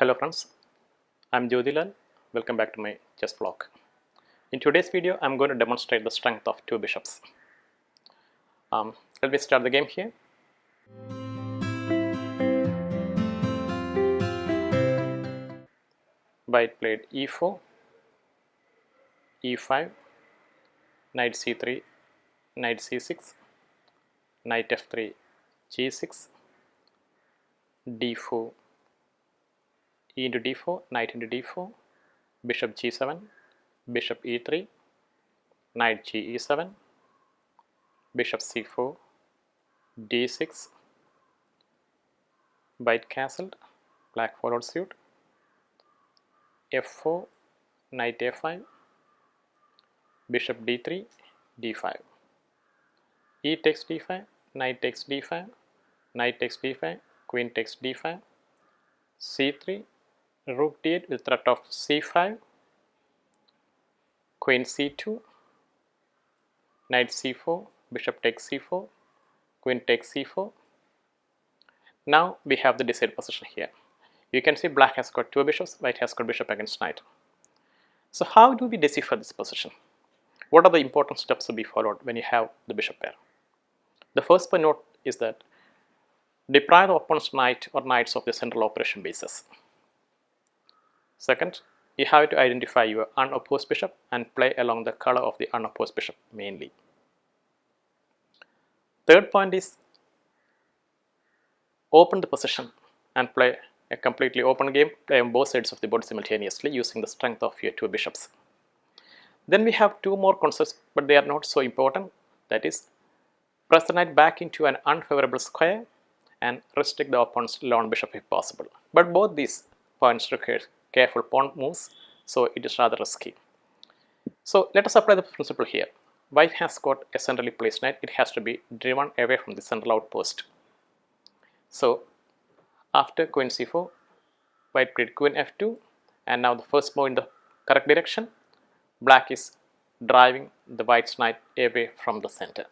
Hello friends, I am Jyothilan. Welcome back to my chess vlog. In today's video, I am going to demonstrate the strength of two bishops. Let me start the game here. White played e4, e5, knight c3, knight c6, knight f3, g6, d4, e into d4, knight into d4, bishop g7, bishop e3, knight g e7, bishop c4, d6, white castled, black followed suit, f4, knight a5, bishop d3, d5, e takes d5, knight takes d5, knight takes d5, queen takes d5, c3, rook d8 with threat of c5, queen c2, knight c4, bishop takes c4, queen takes c4. Now we have the decided position here. You can see black has got two bishops, white has got bishop against knight. So how do we decipher this position? What are the important steps to be followed when you have the bishop pair? The first point note is that deprive the opponent's knight or knights of the central operation bases. Second, you have to identify your unopposed bishop and play along the color of the unopposed bishop mainly. Third point is open the position and play a completely open game, play on both sides of the board simultaneously using the strength of your two bishops. Then we have two more concepts, but they are not so important. That is, press the knight back into an unfavorable square and restrict the opponent's lone bishop if possible. But both these points require careful pawn moves, so it is rather risky. So let us apply the principle here. White has got a centrally placed knight, it has to be driven away from the central outpost. So after queen c4, white played queen f2, and now the first move in the correct direction, black is driving the white's knight away from the center.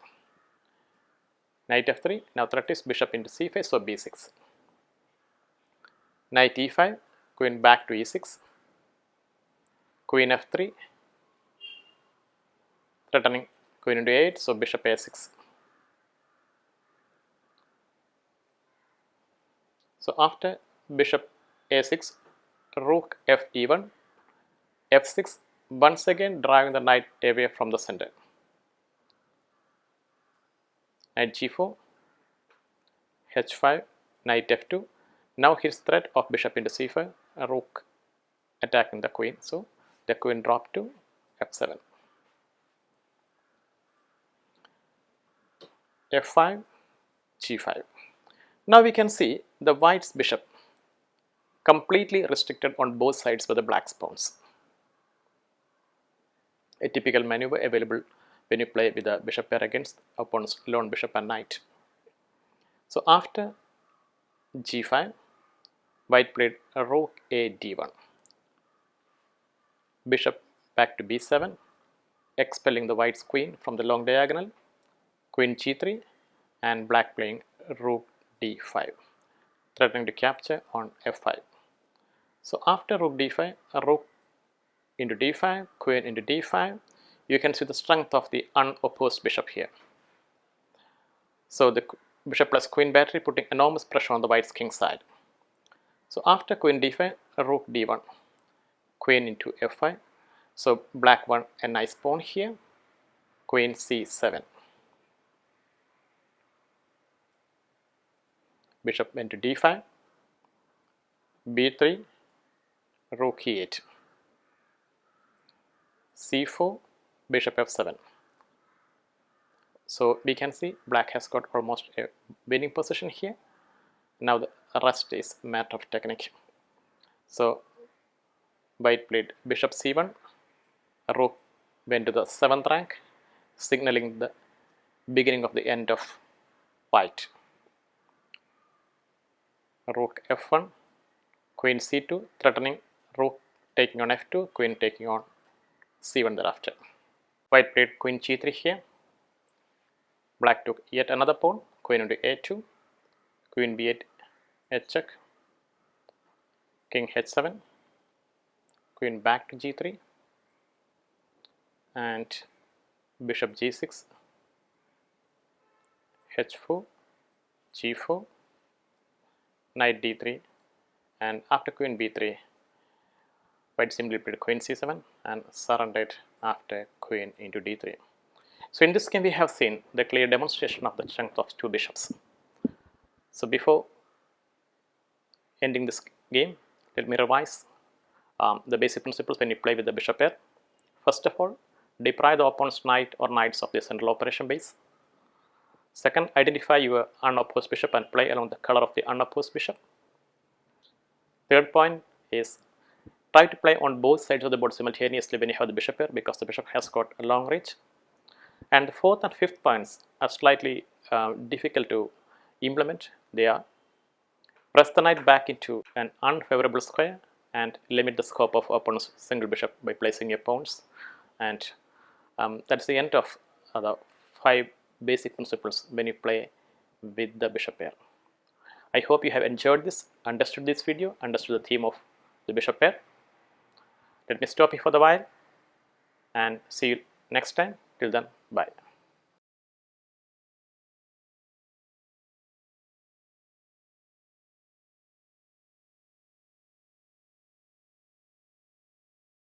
Knight f3, now threat is bishop into c5, so b6. Knight e5, queen back to e6, queen f3, threatening queen into a8, so bishop a6. So after bishop a6, rook f e1, f6, once again driving the knight away from the center. Knight g4, h5, knight f2. Now here's threat of bishop into c5, a rook attacking the queen, so the queen dropped to f7. f5, g5. Now we can see the white's bishop completely restricted on both sides by the black's pawns. A typical maneuver available when you play with a bishop pair against opponent's lone bishop and knight. So after g5, white played a rook a d1, bishop back to b7, expelling the white's queen from the long diagonal, queen g3, and black playing rook d5, threatening to capture on f5. So after rook d5, a rook into d5, queen into d5, you can see the strength of the unopposed bishop here. So the bishop plus queen battery putting enormous pressure on the white's king side. So after queen d5, a rook d1, queen into f5, so black won a nice pawn here, queen c7, bishop into d5, b3, rook e8, c4, bishop f7. So we can see black has got almost a winning position here. Now the rest is a matter of technique. So white played bishop c1, rook went to the 7th rank, signaling the beginning of the end of white. Rook f1, queen c2, threatening rook taking on f2, queen taking on c1 thereafter. White played queen g3 here. Black took yet another pawn, queen into a2, queen b8, h check, king h7, queen back to g3, and bishop g6, h4, g4, knight d3, and after queen b3, white simply played queen c7 and surrendered after queen into d3. So in this game we have seen the clear demonstration of the strength of two bishops. So before ending this game, let me revise the basic principles when you play with the bishop pair. First of all, deprive the opponent's knight or knights of the central operation base. Second, identify your unopposed bishop and play along the color of the unopposed bishop. Third point is try to play on both sides of the board simultaneously when you have the bishop pair, because the bishop has got a long reach. And the fourth and fifth points are slightly difficult to implement. They are: press the knight back into an unfavorable square and limit the scope of opponent's single bishop by placing your pawns. And that's the end of the 5 basic principles when you play with the bishop pair. I hope you have enjoyed this, understood this video, understood the theme of the bishop pair. Let me stop here for the while and see you next time. Till then, bye.